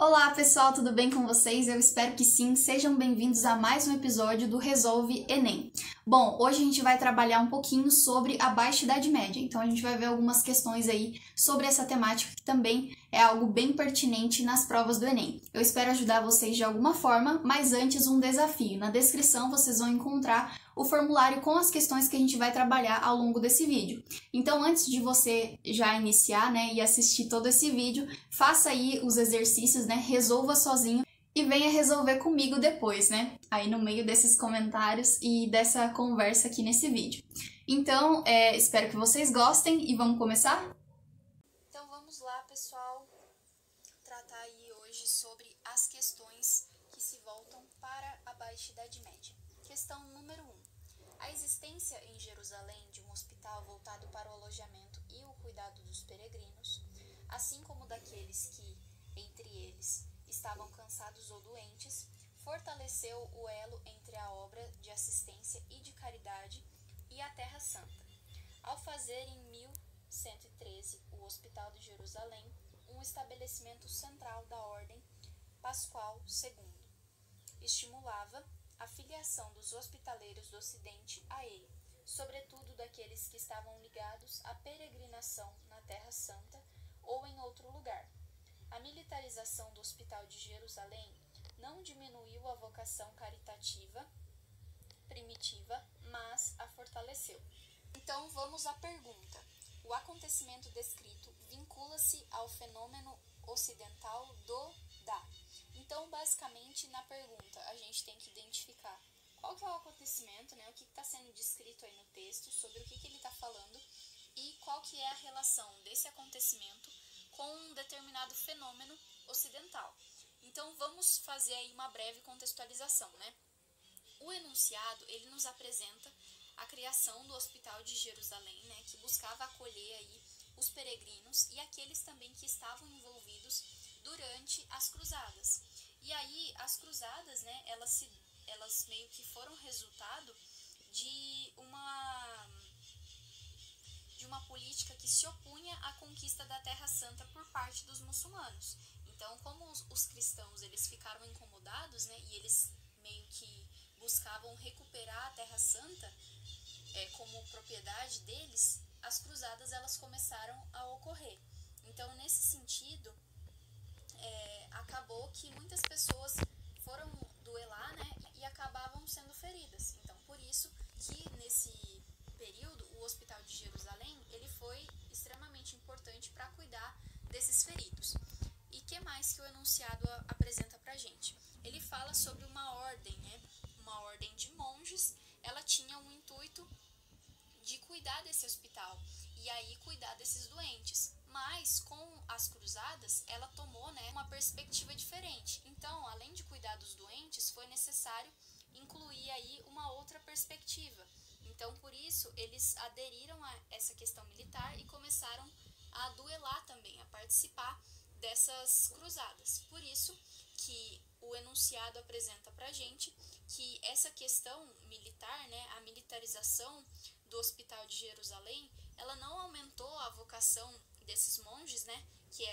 Olá pessoal, tudo bem com vocês? Eu espero que sim. Sejam bem-vindos a mais um episódio do Resolve Enem. Bom, hoje a gente vai trabalhar um pouquinho sobre a Baixa Idade Média, então a gente vai ver algumas questões aí sobre essa temática que também é algo bem pertinente nas provas do Enem. Eu espero ajudar vocês de alguma forma, mas antes um desafio. Na descrição vocês vão encontrar o formulário com as questões que a gente vai trabalhar ao longo desse vídeo. Então, antes de você já iniciar, e assistir todo esse vídeo, faça aí os exercícios, resolva sozinho e venha resolver comigo depois, aí no meio desses comentários e dessa conversa aqui nesse vídeo. Então, espero que vocês gostem e vamos começar? Então, vamos lá, pessoal, tratar aí hoje sobre as questões que se voltam para a Baixa Idade Média. Questão número 1. A existência em Jerusalém de um hospital voltado para o alojamento e o cuidado dos peregrinos, assim como daqueles que, entre eles, estavam cansados ou doentes, fortaleceu o elo entre a obra de assistência e de caridade e a Terra Santa, ao fazer em 1113 o Hospital de Jerusalém um estabelecimento central da Ordem Pascual II. Estimulava a filiação dos hospitaleiros do Ocidente a ele, sobretudo daqueles que estavam ligados à peregrinação na Terra Santa ou em outro lugar. A militarização do Hospital de Jerusalém não diminuiu a vocação caritativa primitiva, mas a fortaleceu. Então vamos à pergunta. O acontecimento descrito vincula-se ao fenômeno ocidental do dá. Então, basicamente, na pergunta, a gente tem que identificar qual que é o acontecimento, o que está sendo descrito aí no texto, sobre o que ele está falando e qual que é a relação desse acontecimento com um determinado fenômeno ocidental. Então, vamos fazer aí uma breve contextualização, O enunciado, ele nos apresenta a criação do Hospital de Jerusalém, que buscava acolher aí os peregrinos e aqueles também que estavam envolvidos durante as cruzadas. E aí, as cruzadas, elas meio que foram resultado de uma política que se opunha à conquista da Terra Santa por parte dos muçulmanos. Então, como os cristãos eles ficaram incomodados, e eles meio que buscavam recuperar a Terra Santa como propriedade deles, as cruzadas elas começaram a ocorrer. Então, nesse sentido, acabou que muitas pessoas foram duelar, e acabavam sendo feridas. Então, por isso que nesse período o Hospital de Jerusalém ele foi extremamente importante para cuidar desses feridos. E que mais que o enunciado apresenta para a gente? Ele fala sobre uma ordem, uma ordem de monges. Ela tinha o intuito de cuidar desse hospital e aí cuidar desses doentes. Mas com as cruzadas, ela tomou uma perspectiva diferente. Então, além de cuidar dos doentes, foi necessário incluir aí uma outra perspectiva. Então, por isso, eles aderiram a essa questão militar e começaram a duelar também, a participar dessas cruzadas. Por isso que o enunciado apresenta pra gente que essa questão militar, a militarização do Hospital de Jerusalém, ela não aumentou a vocação desses monges, que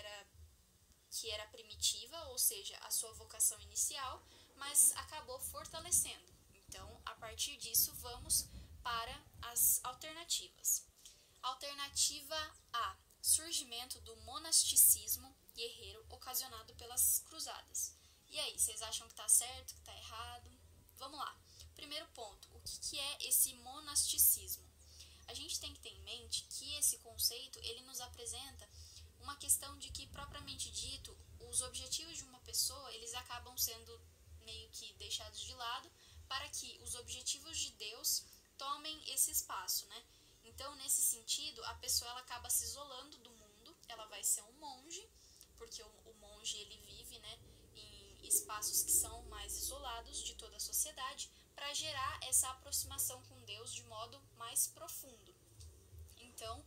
era primitiva, ou seja, a sua vocação inicial, mas acabou fortalecendo. Então, a partir disso, vamos para as alternativas. Alternativa A: surgimento do monasticismo guerreiro ocasionado pelas cruzadas. E aí, vocês acham que está certo, que está errado? Vamos lá. Primeiro ponto, o que é esse monasticismo? A gente tem que ter em mente que esse conceito, ele nos apresenta uma questão de que, propriamente dito, os objetivos de uma pessoa, eles acabam sendo meio que deixados de lado para que os objetivos de Deus tomem esse espaço, Então, nesse sentido, a pessoa ela acaba se isolando do mundo, ela vai ser um monge, porque o monge ele vive, em espaços que são mais isolados de toda a sociedade, para gerar essa aproximação com Deus de modo mais profundo. Então,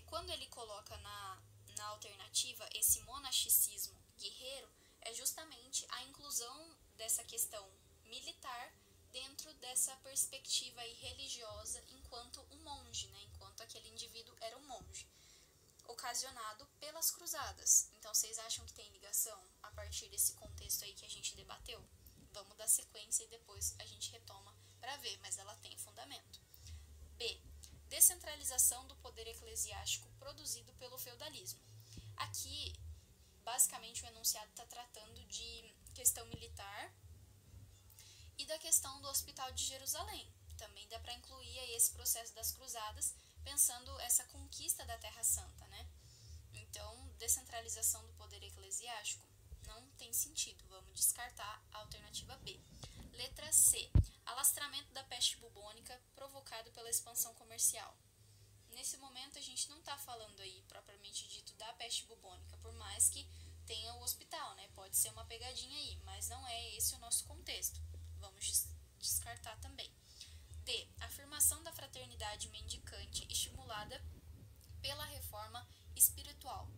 quando ele coloca na alternativa esse monasticismo guerreiro, é justamente a inclusão dessa questão militar dentro dessa perspectiva aí religiosa enquanto um monge, enquanto aquele indivíduo era um monge, ocasionado pelas cruzadas. Então, vocês acham que tem ligação a partir partir desse contexto aí que a gente debateu? Vamos dar sequência e depois a gente retoma para ver, mas ela tem fundamento. B. Descentralização do poder eclesiástico produzido pelo feudalismo. Aqui, basicamente, o enunciado está tratando de questão militar e da questão do Hospital de Jerusalém. Também dá para incluir aí esse processo das cruzadas, pensando essa conquista da Terra Santa, né? Então, descentralização do poder eclesiástico não tem sentido, vamos descartar a alternativa B. Letra C. Alastramento da peste bubônica provocado pela expansão comercial. Nesse momento a gente não está falando aí propriamente dito da peste bubônica, por mais que tenha o hospital, né? Pode ser uma pegadinha aí, mas não é esse o nosso contexto. Vamos descartar também. D. Afirmação da fraternidade mendicante estimulada pela reforma espiritual.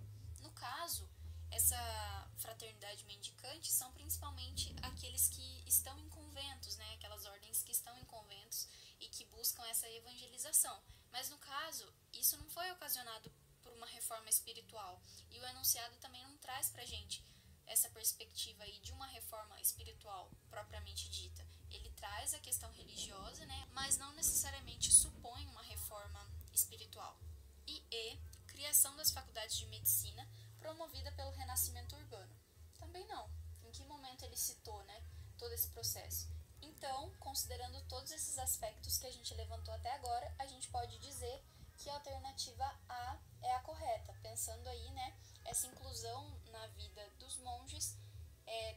No caso, essa fraternidade mendicante são principalmente aqueles que estão em conventos, né? Aquelas ordens que estão em conventos e que buscam essa evangelização. Mas no caso, isso não foi ocasionado por uma reforma espiritual. E o enunciado também não traz pra gente essa perspectiva aí de uma reforma espiritual propriamente dita. Ele traz a questão religiosa, né? Mas não necessariamente supõe uma reforma espiritual. E E. Criação das faculdades de medicina promovida pelo renascimento urbano. Também não. Em que momento ele citou, né, todo esse processo? Então, considerando todos esses aspectos que a gente levantou até agora, a gente pode dizer que a alternativa A é a correta, pensando aí, né, essa inclusão na vida dos monges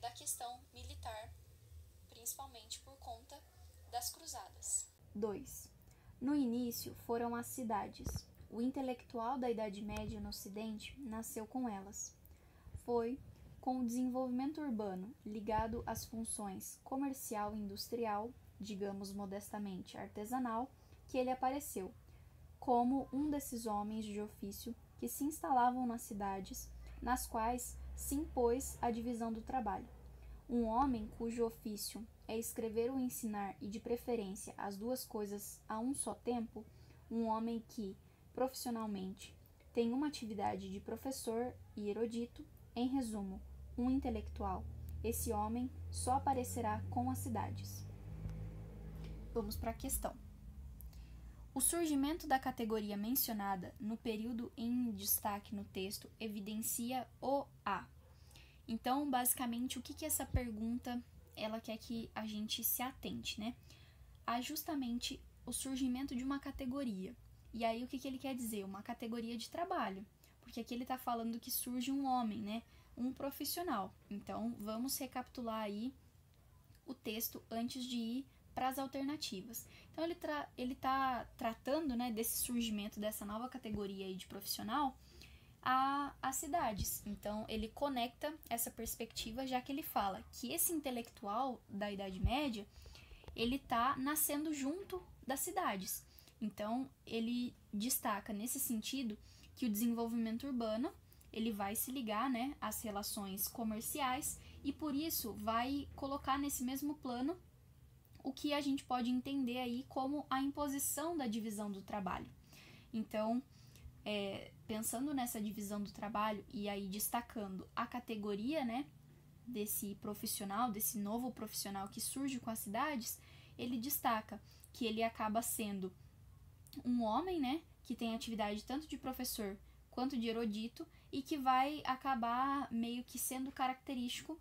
da questão militar, principalmente por conta das cruzadas. 2. No início foram as cidades. O intelectual da Idade Média no Ocidente nasceu com elas. Foi com o desenvolvimento urbano ligado às funções comercial e industrial, digamos modestamente artesanal, que ele apareceu, como um desses homens de ofício que se instalavam nas cidades, nas quais se impôs a divisão do trabalho. Um homem cujo ofício é escrever ou ensinar e, de preferência, as duas coisas a um só tempo, um homem que, profissionalmente, tem uma atividade de professor e erudito, em resumo, um intelectual. Esse homem só aparecerá com as cidades. Vamos para a questão. O surgimento da categoria mencionada no período em destaque no texto evidencia o A. Então, basicamente, o que essa pergunta ela quer que a gente se atente, né? A justamente o surgimento de uma categoria. E aí, o que ele quer dizer? Uma categoria de trabalho. Porque aqui ele está falando que surge um homem, né? Um profissional. Então, vamos recapitular aí o texto antes de ir para as alternativas. Então, ele tá tratando, né, desse surgimento dessa nova categoria aí de profissional às cidades. Então, ele conecta essa perspectiva, já que ele fala que esse intelectual da Idade Média, ele está nascendo junto das cidades. Então, ele destaca nesse sentido que o desenvolvimento urbano ele vai se ligar, né, às relações comerciais e, por isso, vai colocar nesse mesmo plano o que a gente pode entender aí como a imposição da divisão do trabalho. Então, pensando nessa divisão do trabalho e aí destacando a categoria, né, desse profissional, desse novo profissional que surge com as cidades, ele destaca que ele acaba sendo um homem, né, que tem atividade tanto de professor quanto de erudito e que vai acabar meio que sendo característico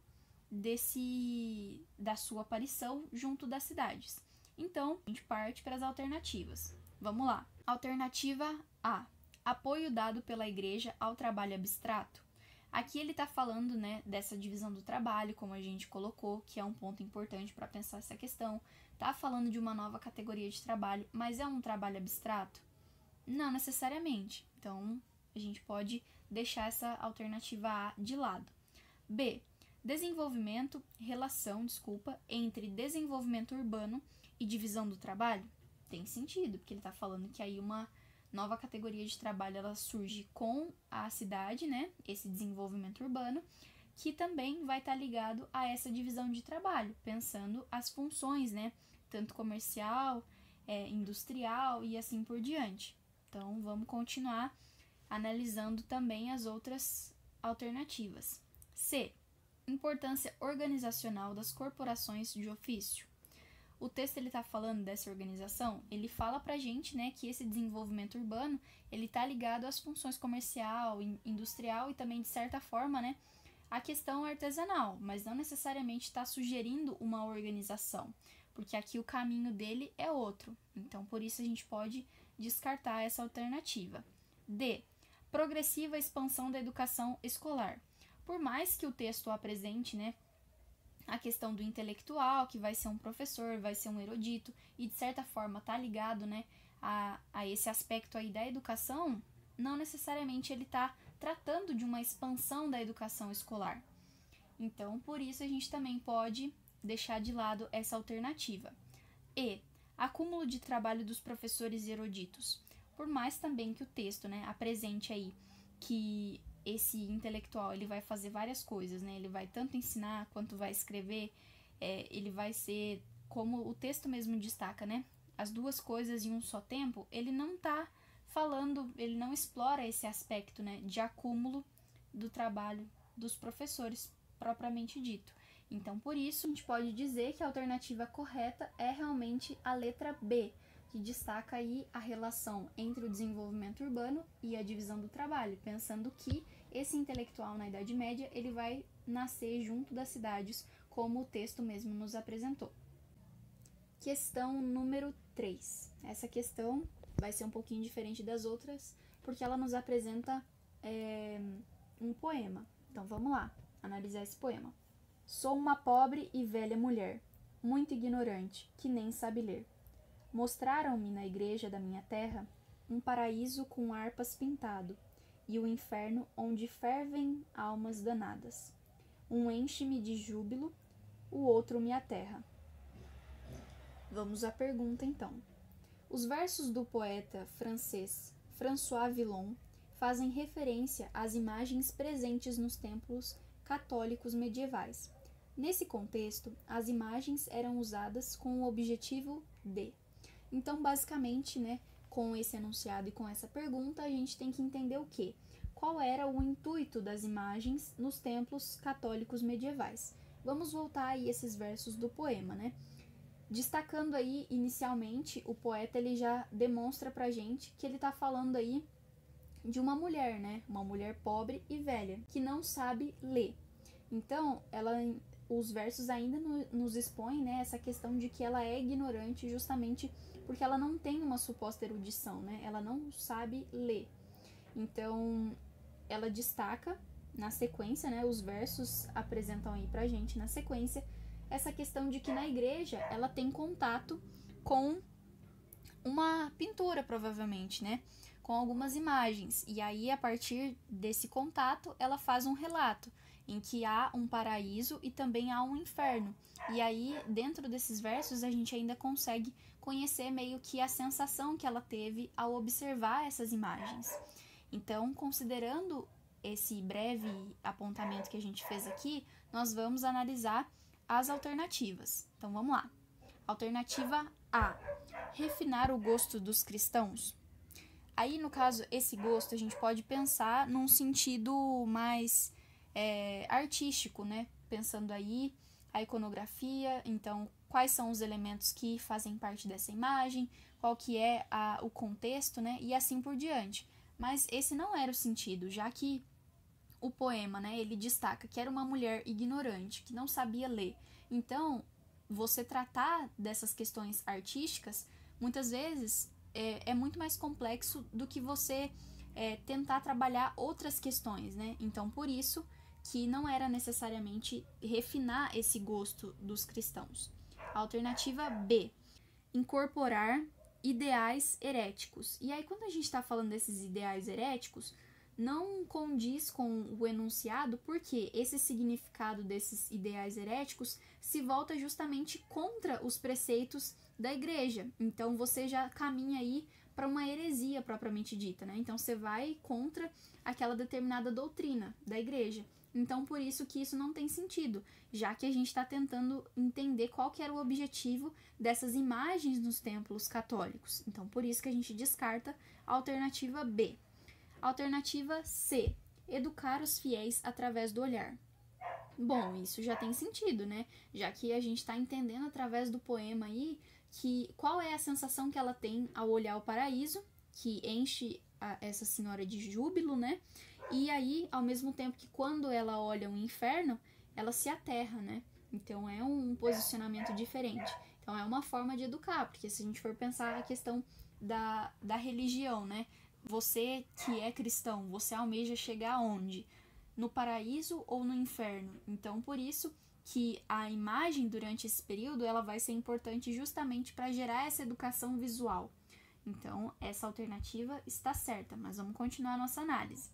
da sua aparição junto das cidades. Então, a gente parte para as alternativas. Vamos lá. Alternativa A. Apoio dado pela igreja ao trabalho abstrato. Aqui ele está falando, né, dessa divisão do trabalho, como a gente colocou, que é um ponto importante para pensar essa questão. Está falando de uma nova categoria de trabalho, mas é um trabalho abstrato? Não necessariamente. Então, a gente pode deixar essa alternativa A de lado. B. Relação entre desenvolvimento urbano e divisão do trabalho? Tem sentido, porque ele está falando que aí uma nova categoria de trabalho ela surge com a cidade, né? Esse desenvolvimento urbano, que também vai estar ligado a essa divisão de trabalho, pensando as funções, né? Tanto comercial, industrial e assim por diante. Então, vamos continuar analisando também as outras alternativas. C. Importância organizacional das corporações de ofício. O texto ele está falando dessa organização, ele fala pra gente, né, que esse desenvolvimento urbano ele está ligado às funções comercial, industrial e também, de certa forma, né, à questão artesanal, mas não necessariamente está sugerindo uma organização, porque aqui o caminho dele é outro. Então, por isso a gente pode descartar essa alternativa. D. Progressiva expansão da educação escolar. Por mais que o texto apresente, né, a questão do intelectual, que vai ser um professor, vai ser um erudito, e de certa forma está ligado, né, a esse aspecto aí da educação, não necessariamente ele está tratando de uma expansão da educação escolar. Então, por isso a gente também pode deixar de lado essa alternativa. E. Acúmulo de trabalho dos professores eruditos. Por mais também que o texto, né, apresente aí que esse intelectual ele vai fazer várias coisas, né? Ele vai tanto ensinar quanto vai escrever, ele vai ser, como o texto mesmo destaca, né? As duas coisas em um só tempo, ele não está falando, ele não explora esse aspecto, né, de acúmulo do trabalho dos professores, propriamente dito. Então, por isso, a gente pode dizer que a alternativa correta é realmente a letra B, que destaca aí a relação entre o desenvolvimento urbano e a divisão do trabalho, pensando que esse intelectual na Idade Média ele vai nascer junto das cidades, como o texto mesmo nos apresentou. Questão número 3. Essa questão vai ser um pouquinho diferente das outras, porque ela nos apresenta um poema. Então, vamos lá, analisar esse poema. Sou uma pobre e velha mulher, muito ignorante, que nem sabe ler. Mostraram-me na igreja da minha terra um paraíso com harpas pintado e o inferno onde fervem almas danadas. Um enche-me de júbilo, o outro me aterra. Vamos à pergunta então. Os versos do poeta francês François Villon fazem referência às imagens presentes nos templos católicos medievais. Nesse contexto, as imagens eram usadas com o objetivo de. Então, basicamente, né, com esse enunciado e com essa pergunta, a gente tem que entender o quê? Qual era o intuito das imagens nos templos católicos medievais? Vamos voltar aí a esses versos do poema, né? Destacando aí, inicialmente, o poeta ele já demonstra pra gente que ele tá falando aí de uma mulher, né? Uma mulher pobre e velha, que não sabe ler. Então, os versos ainda nos expõem, né, essa questão de que ela é ignorante justamente porque ela não tem uma suposta erudição, né? Ela não sabe ler. Então, ela destaca na sequência, né? Os versos apresentam aí pra gente na sequência essa questão de que na igreja ela tem contato com uma pintura, provavelmente, né? Com algumas imagens. E aí, a partir desse contato, ela faz um relato em que há um paraíso e também há um inferno. E aí, dentro desses versos, a gente ainda consegue conhecer meio que a sensação que ela teve ao observar essas imagens. Então, considerando esse breve apontamento que a gente fez aqui, nós vamos analisar as alternativas. Então, vamos lá. Alternativa A. Refinar o gosto dos cristãos. Aí, no caso, esse gosto a gente pode pensar num sentido mais artístico, né? Pensando aí a iconografia, então quais são os elementos que fazem parte dessa imagem, qual que é o contexto, né? E assim por diante. Mas esse não era o sentido, já que o poema, né, ele destaca que era uma mulher ignorante, que não sabia ler. Então, você tratar dessas questões artísticas, muitas vezes, é muito mais complexo do que você tentar trabalhar outras questões, né? Então, por isso que não era necessariamente refinar esse gosto dos cristãos. Alternativa B. Incorporar ideais heréticos. E aí, quando a gente está falando desses ideais heréticos, não condiz com o enunciado, porque esse significado desses ideais heréticos se volta justamente contra os preceitos da igreja. Então, você já caminha aí para uma heresia propriamente dita, né? Então, você vai contra aquela determinada doutrina da igreja. Então, por isso que isso não tem sentido, já que a gente está tentando entender qual que era o objetivo dessas imagens nos templos católicos. Então, por isso que a gente descarta a alternativa B. Alternativa C. Educar os fiéis através do olhar. Bom, isso já tem sentido, né? Já que a gente está entendendo através do poema aí que qual é a sensação que ela tem ao olhar o paraíso, que enche essa senhora de júbilo, né? E aí, ao mesmo tempo que quando ela olha o inferno, ela se aterra, né? Então é um posicionamento diferente. Então é uma forma de educar, porque se a gente for pensar a questão da religião, né? Você que é cristão, você almeja chegar aonde? No paraíso ou no inferno? Então, por isso que a imagem durante esse período ela vai ser importante justamente para gerar essa educação visual. Então, essa alternativa está certa, mas vamos continuar a nossa análise.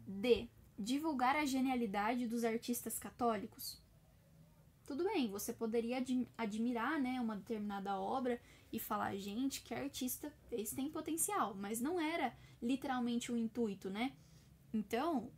D. Divulgar a genialidade dos artistas católicos. Tudo bem, você poderia admirar, né, uma determinada obra e falar, gente, que artista, esse tem potencial, mas não era literalmente o intuito, né? Então,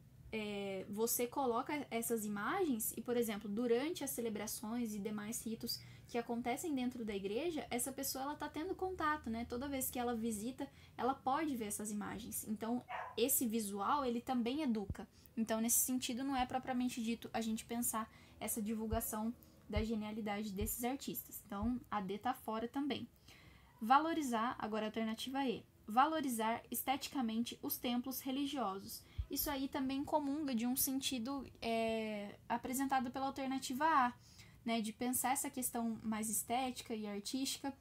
você coloca essas imagens e, por exemplo, durante as celebrações e demais ritos que acontecem dentro da igreja, essa pessoa ela está tendo contato, né? Toda vez que ela visita, ela pode ver essas imagens. Então, esse visual, ele também educa. Então, nesse sentido, não é propriamente dito a gente pensar essa divulgação da genialidade desses artistas. Então, a D tá fora também. Valorizar, agora a alternativa E. Valorizar esteticamente os templos religiosos. Isso aí também comunga de um sentido apresentado pela alternativa A, né, de pensar essa questão mais estética e artística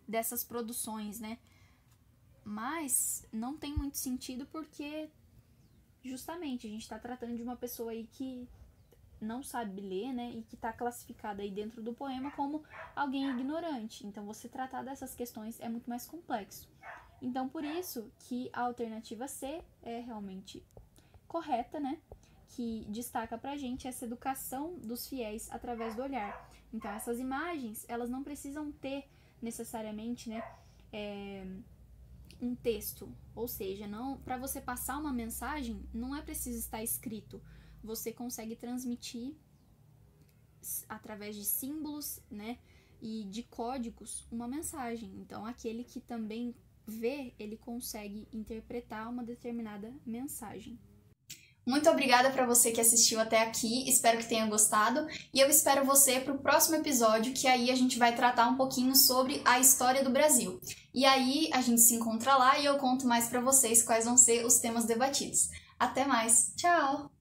dessas produções, né? Mas não tem muito sentido porque justamente a gente está tratando de uma pessoa aí que não sabe ler, né, e que está classificada aí dentro do poema como alguém ignorante. Então, você tratar dessas questões é muito mais complexo. Então, por isso que a alternativa C é realmente correta, né, que destaca pra gente essa educação dos fiéis através do olhar. Então, essas imagens, elas não precisam ter necessariamente, né, um texto, ou seja, não, para você passar uma mensagem, não é preciso estar escrito. Você consegue transmitir através de símbolos, né, e de códigos uma mensagem. Então, aquele que também vê, ele consegue interpretar uma determinada mensagem. Muito obrigada para você que assistiu até aqui, espero que tenha gostado e eu espero você para o próximo episódio, que aí a gente vai tratar um pouquinho sobre a história do Brasil. E aí a gente se encontra lá e eu conto mais para vocês quais vão ser os temas debatidos. Até mais, tchau!